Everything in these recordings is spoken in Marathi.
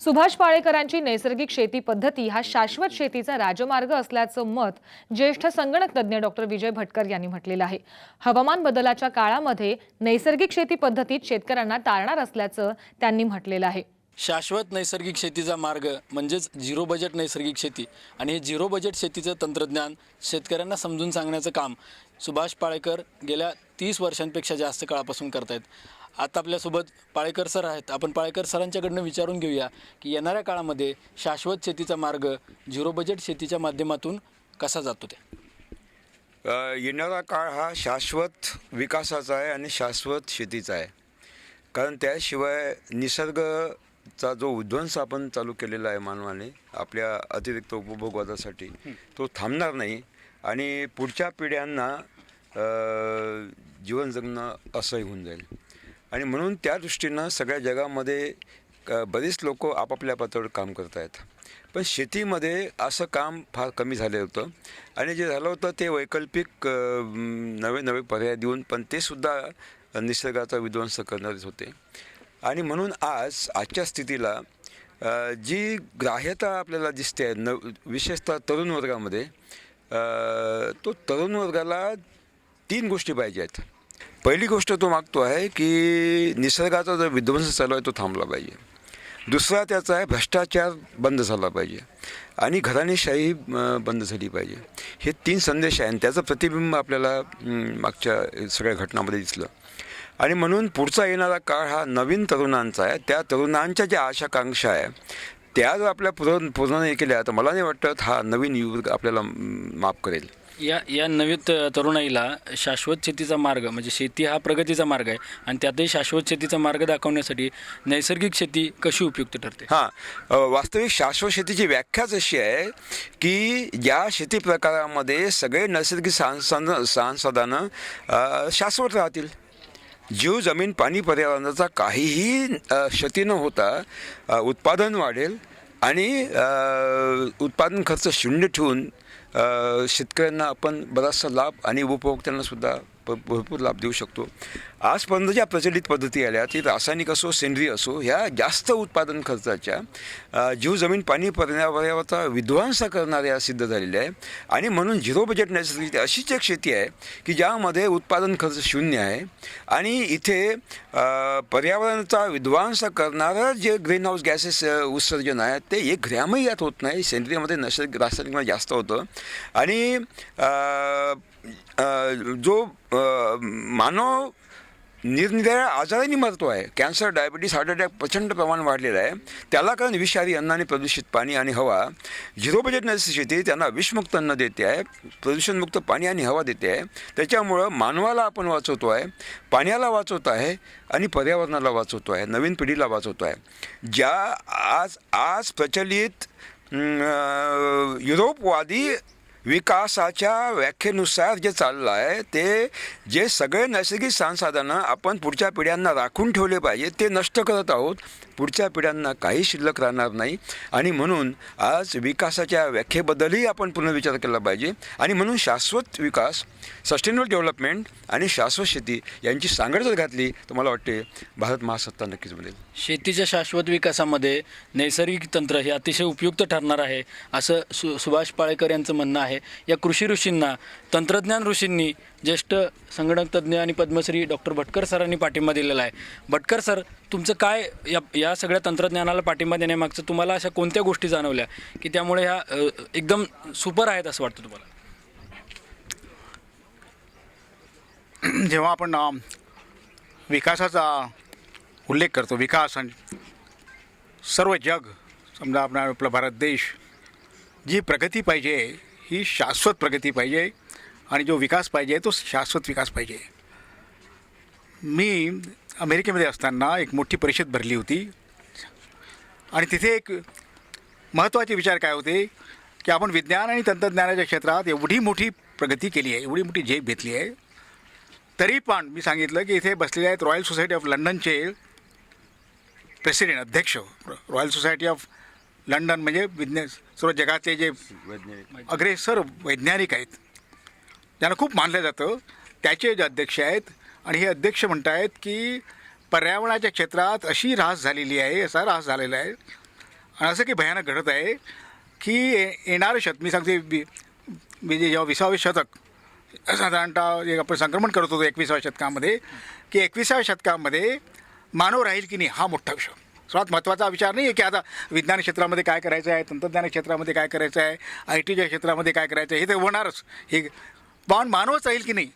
सुभाष पाळेकरांची नैसर्गिक शेती पद्धती हा शाश्वत शेतीचा राजमार्ग असल्याचं मत ज्येष्ठ संगणक तज्ज्ञ डॉक्टर विजय भटकर यांनी म्हटलेलं आहे। हवामान बदलाच्या काळामध्ये नैसर्गिक शेती पद्धतीत शेतकऱ्यांना तारणार असल्याचं त्यांनी म्हटलेलं आहे। शाश्वत नैसर्गिक शेतीचा मार्ग म्हणजेच झिरो बजेट नैसर्गिक शेती आणि हे झिरो बजेट शेतीचं तंत्रज्ञान शेतकऱ्यांना समजून सांगण्याचं काम सुभाष पाळेकर गेल्या 30 वर्षांपेक्षा जास्त काळापासून करतायत। आता आपल्यासोबत पाळेकर सर आहेत। आपण पाळेकर सरांच्याकडनं विचारून घेऊया की येणाऱ्या काळामध्ये शाश्वत शेतीचा मार्ग झिरो बजेट शेतीच्या माध्यमातून कसा जातो ते। येणारा काळ हा शाश्वत विकासाचा आहे आणि शाश्वत शेतीचा आहे, कारण त्याशिवाय निसर्गाचा जो विध्वंस आपण चालू केलेला आहे मानवाने आपल्या अतिरिक्त उपभोगासाठी तो थांबणार नाही आणि पुढच्या पिढ्यांना जीवन जगणं असह्य होऊन जाईल। आणि म्हणून त्या दृष्टीनं सगळ्या जगामध्ये बरेच लोक आपापल्या पातळीवर काम करत आहेत, पण शेतीमध्ये असं काम फार कमी झालं होतं आणि जे झालं होतं ते वैकल्पिक नवे नवे पर्याय देऊन पण ते सुद्धा निसर्गाचा विध्वंस करणारेच होते। आणि म्हणून आजच्या स्थितीला जी ग्राह्यता आपल्याला दिसते विशेषतः तरुण वर्गामध्ये, तो तरुण वर्गाला 3 गोष्टी पाहिजे आहेत। पहिली गोष्ट तो मागतो आहे की निसर्गाचा जो विध्वंस चालू आहे तो थांबला पाहिजे। दुसरा त्याचा आहे भ्रष्टाचार बंद झाला पाहिजे आणि घराणेशाही बंद झाली पाहिजे। हे 3 संदेश आहे आणि त्याचं प्रतिबिंब आपल्याला मागच्या सगळ्या घटनांमध्ये दिसलं। आणि म्हणून पुढचा येणारा काळ हा नवीन तरुणांचा आहे। त्या तरुणांच्या ज्या आशाकांक्षा आहे त्या जर आपल्या पूर्ण नाही केल्या तर मला नाही वाटत हा नवीन युग आपल्याला माफ करेल। या नवीन तरुणाईला शाश्वत शेतीचा मार्ग म्हणजे शेती हा प्रगतीचा मार्ग आहे आणि त्यातही शाश्वत शेतीचा मार्ग दाखवण्यासाठी नैसर्गिक शेती कशी उपयुक्त ठरते। वास्तविक शाश्वत शेतीची व्याख्याच अशी आहे की ज्या शेती प्रकारामध्ये सगळे नैसर्गिक संसाधनं शाश्वत राहतील, जीव जमीन पाणी पर्यावरणाचा काहीही क्षती न होता उत्पादन वाढेल आणि उत्पादन खर्च शून्य ठेवून शेतकऱ्यांना आपण बराचसा लाभ आणि उपभोक्त्यांनासुद्धा भरपूर लाभ देऊ शकतो। आजपर्यंत ज्या प्रचलित पद्धती आल्या ती रासायनिक असो सेंद्रिय असो ह्या जास्त उत्पादन खर्चाच्या जीव जमीन पाणी पर्यावरणाचा विध्वंस करणाऱ्या सिद्ध झालेल्या आहे। आणि म्हणून झिरो बजेट नैसर्गिक अशीच एक शेती आहे की ज्यामध्ये उत्पादन खर्च शून्य आहे आणि इथे पर्यावरणाचा विध्वंस करणारं जे ग्रीन हाऊस गॅसेस उत्सर्जन आहे ते 1 ग्रॅमही यात होत नाही। सेंद्रियमध्ये नैसर्गिक रासायनिकमध्ये जास्त होतं आणि जो मानव निरनिराळ्या आजारांनी मरतो आहे, कॅन्सर डायबिटीस हार्ट अटॅक प्रचंड प्रमाण वाढलेलं आहे, त्याला कारण विषारी अन्न आणि प्रदूषित पाणी आणि हवा। झिरो बजेट नैसर्गिक शेती त्यांना विषमुक्त अन्न देते आहे, प्रदूषणमुक्त पाणी आणि हवा देते आहे। त्याच्यामुळं मानवाला आपण वाचवतो आहे, पाण्याला वाचवतो आहे आणि पर्यावरणाला वाचवतो आहे, नवीन पिढीला वाचवतो आहे। ज्या आज प्रचलित युरोपवादी विकासाच्या व्याख्येनुसार जे चाललं आहे ते जे सगळे नैसर्गिक संसाधनं आपण पुढच्या पिढ्यांना राखून ठेवले पाहिजे ते नष्ट करत आहोत। पुढच्या पिढ्यांना काही शिल्लक राहणार नाही आणि म्हणून आज विकासाच्या व्याख्येबद्दलही आपण पुनर्विचार केला पाहिजे। आणि म्हणून शाश्वत विकास, सस्टेनेबल डेव्हलपमेंट आणि शाश्वत शेती यांची सांगड जर घातली तर मला वाटते भारत महासत्ता नक्कीच बनेल। शेतीच्या शाश्वत विकासामध्ये नैसर्गिक तंत्र हे अतिशय उपयुक्त ठरणार आहे असं सुभाष पाळेकर यांचं म्हणणं आहे। या कृषी ऋषींना, तंत्रज्ञान ऋषींनी ज्येष्ठ संगणक तज्ज्ञ आणि पद्मश्री डॉक्टर भटकर सरांनी पाठिंबा दिलेला आहे। भटकर सर, तुमचं काय या सगळ्या तंत्रज्ञानाला पाठिंबा देण्यामागचं तुम्हाला अशा कोणत्या गोष्टी जाणवल्या की त्यामुळे ह्या एकदम सुपर आहेत असं वाटतं तुम्हाला? जेव्हा आपण विकासाचा उल्लेख करतो, विकास आणि सर्व जग समजा आपला भारत देश, जी प्रगती पाहिजे ही शाश्वत प्रगती पाहिजे आणि जो विकास पाहिजे तो शाश्वत विकास पाहिजे। मी अमेरिकेमध्ये असताना एक मोठी परिषद भरली होती आणि तिथे एक महत्त्वाचे विचार काय होते की आपण विज्ञान आणि तंत्रज्ञानाच्या क्षेत्रात एवढी मोठी प्रगती केली आहे, एवढी मोठी झेप घेतली आहे, तरी पण मी सांगितलं की इथे बसलेले आहेत रॉयल सोसायटी ऑफ लंडनचे प्रेसिडेंट, अध्यक्ष। रॉयल सोसायटी ऑफ लंडन म्हणजे सर्व जगाचे जे अग्रेसर वैज्ञानिक आहेत ज्यांना खूप मानलं जातं त्याचे जे अध्यक्ष आहेत आणि हे अध्यक्ष म्हणत आहेत की पर्यावरणाच्या क्षेत्रात अशी ऱ्हास झालेली आहे, असा ऱ्हास झालेला आहे आणि असं काही भयानक घडत आहे की येणारं मी सांगते म्हणजे जेव्हा 20वे शतक साधारणतः जे आपण संक्रमण करत होतो 21व्या शतकामध्ये, की 21व्या शतकामध्ये मानव राहील की नाही हा मोठा विषय. सर्वात महत्त्वाचा विचार नाही आहे की आता विज्ञान क्षेत्रामध्ये काय करायचं आहे, तंत्रज्ञान क्षेत्रामध्ये काय करायचं आहे, IT च्या क्षेत्रामध्ये काय करायचं आहे, हे तर होणारच. हे पण मानवच राहील की नाही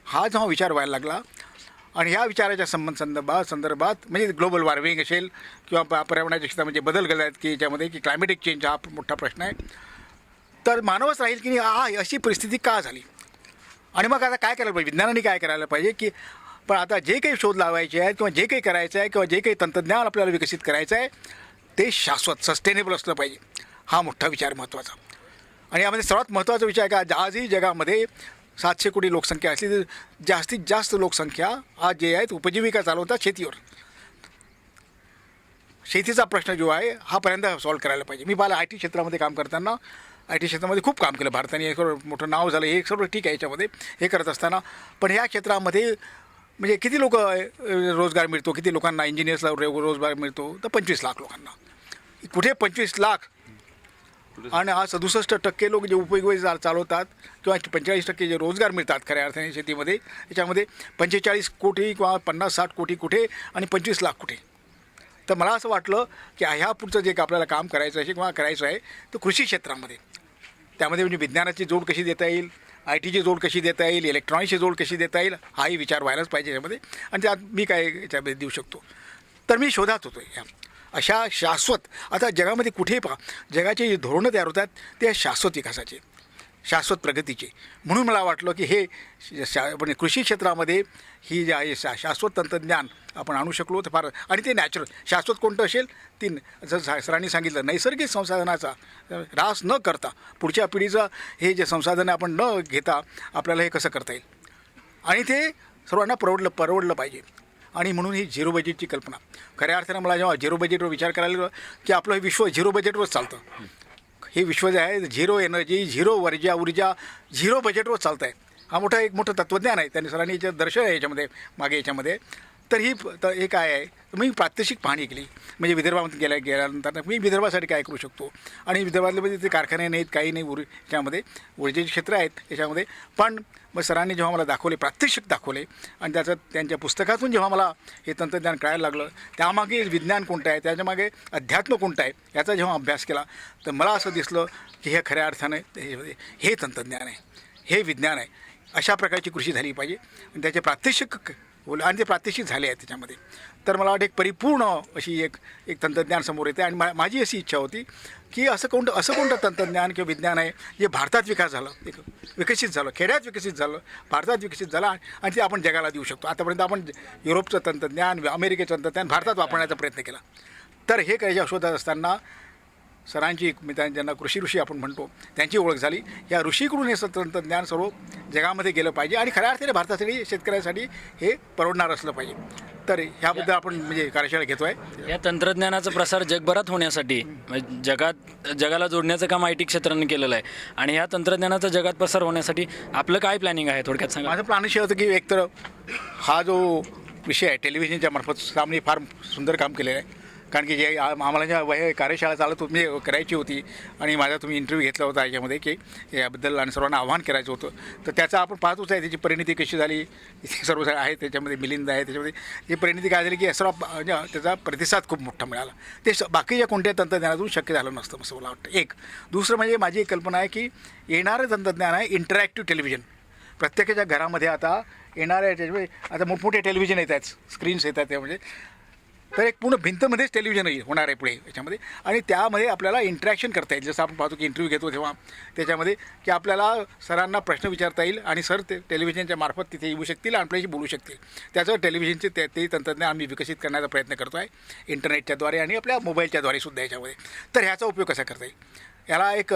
हा जेव्हा विचार व्हायला लागला आणि ह्या विचाराच्या संदर्भात म्हणजे ग्लोबल वॉर्मिंग असेल किंवा पर्यावरणाच्या क्षेत्रामध्ये बदल घडले आहेत की याच्यामध्ये की क्लायमेटिक चेंज हा मोठा प्रश्न आहे, तर मानवच राहील की नाही अशी परिस्थिती का झाली. आणि मग आता काय करायला पाहिजे, विज्ञानाने काय करायला पाहिजे की पण आता जे काही शोध लावायचे आहेत किंवा जे काही करायचं आहे किंवा जे काही तंत्रज्ञान आपल्याला विकसित करायचं आहे ते शाश्वत सस्टेनेबल असलं पाहिजे. हा मोठा विचार महत्त्वाचा. आणि यामध्ये सर्वात महत्त्वाचा विचार आहे का आजही जगामध्ये 700 कोटी लोकसंख्या असली तर जास्तीत जास्त लोकसंख्या आज जे आहेत उपजीविका चालवतात शेतीवर. शेतीचा प्रश्न जो आहे हा पर्यंत सॉल्व्ह करायला पाहिजे. मी पाहिलं IT क्षेत्रामध्ये काम करताना IT क्षेत्रामध्ये खूप काम केलं भारताने, मोठं नाव झालं, हे सर्व ठीक आहे याच्यामध्ये हे करत असताना. पण ह्या क्षेत्रामध्ये म्हणजे किती लोक रोजगार मिळतो, किती लोकांना इंजिनियर्सला रोजगार मिळतो, तर 25 लाख लोकांना. कुठे 25 लाख आणि हा 67% लोक जे उपयोगी चालवतात किंवा 45% जे रोजगार मिळतात खऱ्या अर्थाने शेतीमध्ये, याच्यामध्ये 45 कोटी किंवा 50-60 कोटी कुठे आणि 25 लाख कुठे. तर मला असं वाटलं की ह्या पुढचं जे आपल्याला काम करायचं आहे किंवा करायचं आहे तर कृषी क्षेत्रामध्ये, त्यामध्ये म्हणजे विज्ञानाची जोड कशी देता येईल, IT ची जोड कशी देता येईल, इलेक्ट्रॉनिक्सची जोड कशी देता येईल, हाही विचार व्हायलाच पाहिजे याच्यामध्ये. आणि त्यात मी काय याच्यामध्ये देऊ शकतो. तर मी शोधात होतो ह्या अशा शाश्वत. आता जगामध्ये कुठेही पहा जगाचे जे धोरणं तयार होतात ते शाश्वत विकासाचे, शाश्वत प्रगतीचे. म्हणून मला वाटलं की हे म्हणजे कृषी क्षेत्रामध्ये ही जे आहे शाश्वत तंत्रज्ञान आपण आणू शकलो तर फार. आणि ते नॅचरल शाश्वत कोणतं असेल, ती जसं सरांनी सांगितलं नैसर्गिक संसाधनाचा ऱ्हास न करता पुढच्या पिढीचं हे जे संसाधनं आपण न घेता आपल्याला हे कसं करता येईल आणि ते सर्वांना परवडलं पाहिजे. आणि म्हणून ही झिरो बजेटची कल्पना खऱ्या अर्थानं मला जेव्हा झिरो बजेटवर विचार करायला लागलो की आपलं हे विश्व झिरो बजेटवर चालतं. हे विश्व जे आहे झिरो एनर्जी, झिरो ऊर्जा, झिरो बजेटवर चालतं आहे. हा एक मोठं तत्त्वज्ञान आहे. त्यांनी सरांनी याच्यात दर्शन आहे याच्यामध्ये मागे याच्यामध्ये. तर हे काय आहे, मी प्रात्यक्षिक पाहणी केली. म्हणजे विदर्भामध्ये गेल्यानंतर मी विदर्भासाठी काय करू शकतो. आणि विदर्भातले म्हणजे ते कारखाने नाहीत, काही नाही याच्यामध्ये ऊर्जेचे क्षेत्र आहेत याच्यामध्ये. पण मग सरांनी जेव्हा मला दाखवले, प्रात्यक्षिक दाखवले आणि त्यांच्या पुस्तकातून जेव्हा मला हे तंत्रज्ञान कळायला लागलं, त्यामागे विज्ञान कोणतं आहे, त्याच्यामागे अध्यात्म कोणतं आहे याचा जेव्हा अभ्यास केला तर मला असं दिसलं की हे खऱ्या अर्थाने हे तंत्रज्ञान आहे, हे विज्ञान आहे. अशा प्रकारची कृषी झाली पाहिजे आणि त्याचे प्रात्यक्षिक आणि ते प्रात्यक्षिक झाले आहेत त्याच्यामध्ये. तर मला वाटतं एक परिपूर्ण अशी एक तंत्रज्ञान समोर येते. आणि माझी अशी इच्छा होती की असं कोणतं तंत्रज्ञान किंवा विज्ञान आहे जे भारतात विकसित झालं, खेड्यात विकसित झालं, भारतात विकसित झालं आणि ते आपण जगाला देऊ शकतो. आतापर्यंत आपण युरोपचं तंत्रज्ञान, अमेरिकेचं तंत्रज्ञान भारतात वापरण्याचा प्रयत्न केला. तर हे काही शोधत असताना सरांची ज्यांना कृषी आपण म्हणतो त्यांची ओळख झाली. या ऋषीकडून हे तंत्रज्ञान सर्व जगामध्ये गेलं पाहिजे आणि खऱ्या अर्थाने भारतासाठी शेतकऱ्यांसाठी हे परवडणार असलं पाहिजे. तर ह्याबद्दल आपण म्हणजे कार्यशाळा घेतो आहे. या तंत्रज्ञानाचा प्रसार जगभरात होण्यासाठी जगाला जोडण्याचं काम IT क्षेत्राने केलेलं आहे. आणि ह्या तंत्रज्ञानाचा जगात प्रसार होण्यासाठी आपलं काय प्लॅनिंग आहे थोडक्यात सांगा. माझं प्लॅन असे होतं की एकतर हा जो विषय आहे टेलिव्हिजनच्या मार्फत सामने फार सुंदर काम केलेलं आहे. कारण की जे आम्हाला ज्या कार्यशाळा चालत होती म्हणजे करायची होती आणि माझा तुम्ही इंटरव्ह्यू घेतला होता याच्यामध्ये की याबद्दल आणि सर्वांना आव्हान करायचं होतं. तर त्याचं आपण पाहतोच आहे त्याची परिणिती कशी झाली. सर्व आहे त्याच्यामध्ये मिलिंद आहे त्याच्यामध्ये. ही परिणिती काय झाली की सर्व त्याचा प्रतिसाद खूप मोठा मिळाला. ते बाकीच्या कोणत्या तंत्रज्ञानातून शक्य झालं नसतं असं मला वाटतं. एक दुसरं म्हणजे माझी एक कल्पना आहे की येणारं तंत्रज्ञान आहे इंटरॅक्टिव्ह टेलिव्हिजन. प्रत्येकाच्या घरामध्ये आता येणाऱ्या त्याच्यामध्ये आता मोठमोठे टेलिव्हिजन येत आहेत, स्क्रीन्स येतात त्यामध्ये. तर एक पूर्ण भिंतमध्येच टेलिव्हिजन होणार आहे पुढे याच्यामध्ये. आणि त्यामध्ये आपल्याला इंटरॅक्शन करता येईल. जसं आपण पाहतो की इंटरव्ह्यू घेतो तेव्हा त्याच्यामध्ये की आपल्याला सरांना प्रश्न विचारता येईल आणि सर ते टेलिव्हिजनच्या मार्फत तिथे येऊ शकतील आणि आपल्याशी बोलू शकतील. त्याचं टेलिव्हिजनचे ते तंत्रज्ञान आम्ही विकसित करण्याचा प्रयत्न करतो आहे इंटरनेटच्याद्वारे आणि आपल्या मोबाईलच्याद्वारे सुद्धा याच्यामध्ये. तर ह्याचा उपयोग कसा करता येईल याला एक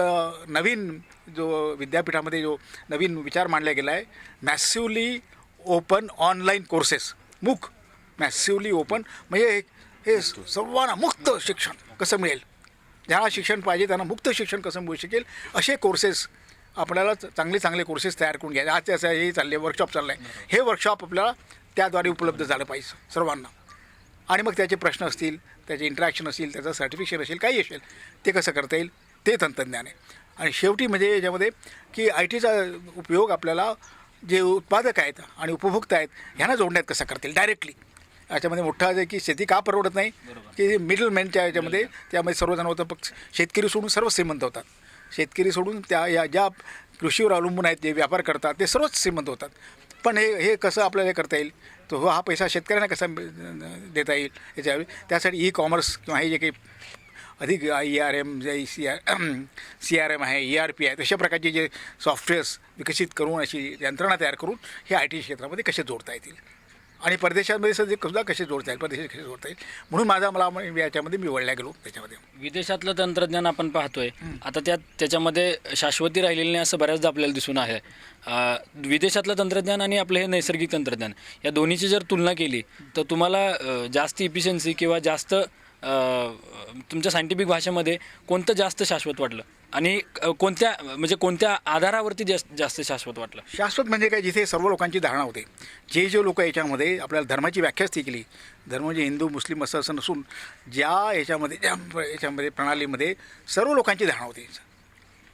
नवीन जो विद्यापीठामध्ये जो नवीन विचार मांडला गेला आहे, मॅसिवली ओपन ऑनलाईन कोर्सेस, मूक. मॅसिवली ओपन म्हणजे हे सर्वांना मुक्त शिक्षण कसं मिळेल, ज्यांना शिक्षण पाहिजे त्यांना मुक्त शिक्षण कसं मिळू शकेल असे कोर्सेस आपल्याला चांगले कोर्सेस तयार करून घ्यायचे. आज असं हे चालले वर्कशॉप चाललं आहे. हे वर्कशॉप आपल्याला त्याद्वारे उपलब्ध झालं पाहिजे सर्वांना. आणि मग त्याचे प्रश्न असतील, त्याचे इंटरॅक्शन असतील, त्याचं सर्टिफिकेशन असेल, काही असेल, ते कसं करता येईल ते तंत्रज्ञान आहे. आणि शेवटी म्हणजे याच्यामध्ये की आय टीचा उपयोग आपल्याला जे उत्पादक आहेत आणि उपभोक्ता आहेत ह्यांना जोडण्यात कसा करता येईल डायरेक्टली. याच्यामध्ये मोठा आहे की शेती का परवडत नाही की मिडलमॅनच्या याच्यामध्ये त्यामध्ये सर्वजण होतं, फक्त शेतकरी सोडून सर्व श्रीमंत होतात. शेतकरी सोडून त्या या ज्या कृषीवर अवलंबून आहेत, जे व्यापार करतात ते सर्वच श्रीमंत होतात. पण हे कसं आपल्याला हे करता येईल, तो हा पैसा शेतकऱ्यांना कसा देता येईल याच्यावेळी. त्यासाठी ई कॉमर्स किंवा हे जे काही अधिक ERM जे CRM आहे, ERP आहे, तशा प्रकारचे जे सॉफ्टवेअर्स विकसित करून अशी यंत्रणा तयार करून हे IT क्षेत्रामध्ये कसे जोडता येतील आणि परदेशामध्ये सुद्धा कसे जोडता येईल, परदेशात कसे जोडता येईल. म्हणून मला याच्यामध्ये मी वळल्या गेलो त्याच्यामध्ये. विदेशातलं तंत्रज्ञान आपण पाहतोय आता त्याच्यामध्ये शाश्वती राहिलेली नाही असं बऱ्याचदा आपल्याला दिसून आहे. विदेशातलं तंत्रज्ञान आणि आपलं हे नैसर्गिक तंत्रज्ञान या दोन्हीची जर तुलना केली तर तुम्हाला जास्त इफिशियन्सी किंवा जास्त तुमच्या सायंटिफिक भाषेमध्ये कोणतं जास्त शाश्वत वाटलं आणि कोणत्या आधारावरती जास्त शाश्वत वाटलं? शाश्वत म्हणजे काय, जिथे सर्व लोकांची धारणा होते. जे लोक याच्यामध्ये आपल्याला धर्माची व्याख्याच ती केली, धर्म म्हणजे हिंदू मुस्लिम असं नसून ज्या याच्यामध्ये प्रणालीमध्ये सर्व लोकांची धारणा होती.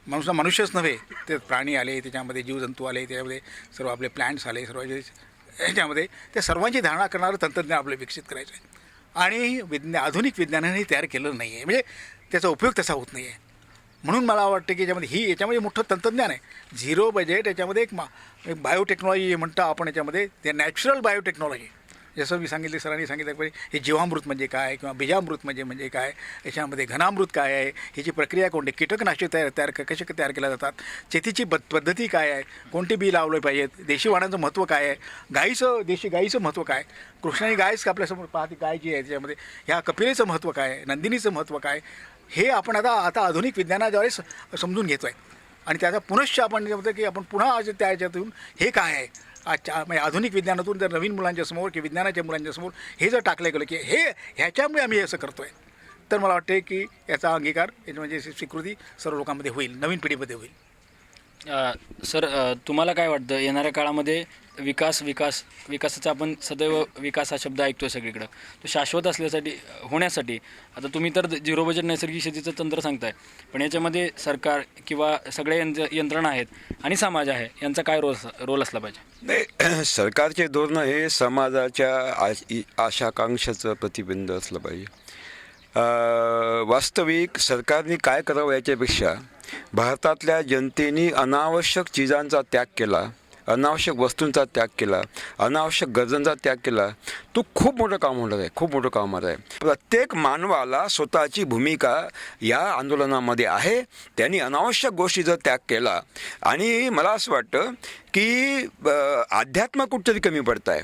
मनुष्यच नव्हे, ते प्राणी आले, त्याच्यामध्ये जीवजंतू आले, त्याच्यामध्ये सर्व आपले प्लॅन्ट्स आले, सर्व याच्यामध्ये त्या सर्वांची धारणा करणारं तंत्रज्ञान आपलं विकसित करायचं आहे. आणि आधुनिक विज्ञानाने तयार केलेलं नाही आहे, म्हणजे त्याचा उपयोग तसा होत नाही आहे. म्हणून मला वाटतं की याच्यामध्ये मोठं तंत्रज्ञान आहे. झिरो बजेट याच्यामध्ये एक बायोटेक्नॉलॉजी म्हणतो आपण, याच्यामध्ये ते नॅचरल बायोटेक्नॉलॉजी. जसं मी सांगितलं, सरांनी सांगितलं की हे जीवामृत म्हणजे काय किंवा बीजामृत म्हणजे काय, याच्यामध्ये घनामृत काय आहे, ह्याची प्रक्रिया कोणती, कीटकनाशक कसे तयार केल्या जातात, शेतीची पद्धती काय आहे, कोणते बी लावले पाहिजेत, देशी वाणांचं महत्त्व काय आहे, देशी गाईचं महत्त्व काय, कृष्णाने गायच आपल्यासमोर पाहते गाय जी आहे त्याच्यामध्ये, ह्या कपिलेचं महत्त्व काय, नंदिनीचं महत्त्व काय, हे आपण आता आधुनिक विज्ञानाद्वारे समजून घेतो आहे. आणि त्याचा पुनश्च आपण म्हणतो की आपण पुन्हा त्या ह्याच्यातून हे काय आहे म्हणजे आधुनिक विज्ञानातून जर नवीन मुलांच्या समोर की विज्ञानाच्या मुलांच्या समोर हे जर टाकलं गेलं की ह्याच्यामुळे आम्ही असं करतो आहे, तर मला वाटते की याचा अंगीकार म्हणजे स्वीकृती सर्व लोकांमध्ये होईल, नवीन पिढीमध्ये होईल. सर, तुम्हाला काय वाटतं येणाऱ्या काळामध्ये विकासाचा आपण सदैव विकास हा शब्द ऐकतोय सगळीकडं, तो शाश्वत होण्यासाठी आता तुम्ही तर झिरो बजेट नैसर्गिक शेतीचं तंत्र सांगताय, पण याच्यामध्ये सरकार किंवा सगळ्या यंत्रणा आहेत आणि समाज आहे यांचा काय रोल असला पाहिजे? नाही, सरकारचे धोरणं हे समाजाच्या आशाकांक्षाचं प्रतिबिंब असलं पाहिजे. वास्तविक सरकारने काय करावं याच्यापेक्षा भारतातल्या जनतेने अनावश्यक चीजांचा त्याग केला, अनावश्यक वस्तूंचा त्याग केला, अनावश्यक गरजांचा त्याग केला, तो खूप मोठं काम होणार आहे, खूप मोठं काम आहे. प्रत्येक मानवाला स्वतःची भूमिका या आंदोलनामध्ये आहे. त्यांनी अनावश्यक गोष्टीचा त्याग केला आणि मला असं वाटतं की अध्यात्म कुठतरी कमी पडत आहे.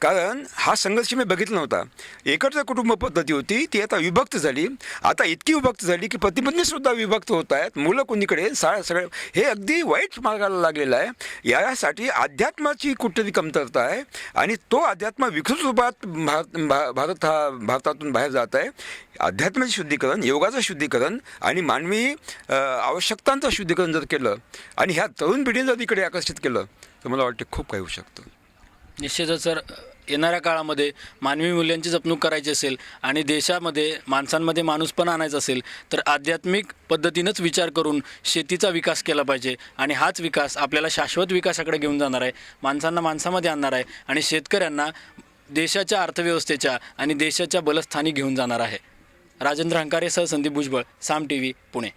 कारण हा संघर्ष मी बघितला नव्हता. एकत्र कुटुंब पद्धती होती, ती आता विभक्त झाली. आता इतकी विभक्त झाली की पती-पत्नीसुद्धा विभक्त होत आहेत, मुलं कोणीकडे सगळे, हे अगदी वाईट मार्गाला लागलेलं आहे. यासाठी अध्यात्माची कुठतरी कमतरता आहे आणि तो अध्यात्म विकृत रूपात भारतातून बाहेर जात आहे. अध्यात्माचं शुद्धीकरण, योगाचं शुद्धीकरण आणि मानवी आवश्यकतांचं शुद्धीकरण जर केलं आणि ह्या तरुण पिढीने जर इकडे आकर्षित केलं तर मला वाटतं खूप काही होऊ शकतं. निश्चितच सर, येणाऱ्या काळामध्ये मानवी मूल्यांची जपणूक करायची असेल आणि देशामध्ये माणसांमध्ये माणूसपणा आणायचा असेल तर आध्यात्मिक पद्धतीनंच विचार करून शेतीचा विकास केला पाहिजे आणि हाच विकास आपल्याला शाश्वत विकासाकडे घेऊन जाणार आहे, माणसांना माणसामध्ये आणणार आहे आणि शेतकऱ्यांना देशाच्या अर्थव्यवस्थेच्या आणि देशाच्या बलस्थानी घेऊन जाणार आहे. राजेंद्र हंकारे सह संदीप भुजबळ, साम TV, पुणे.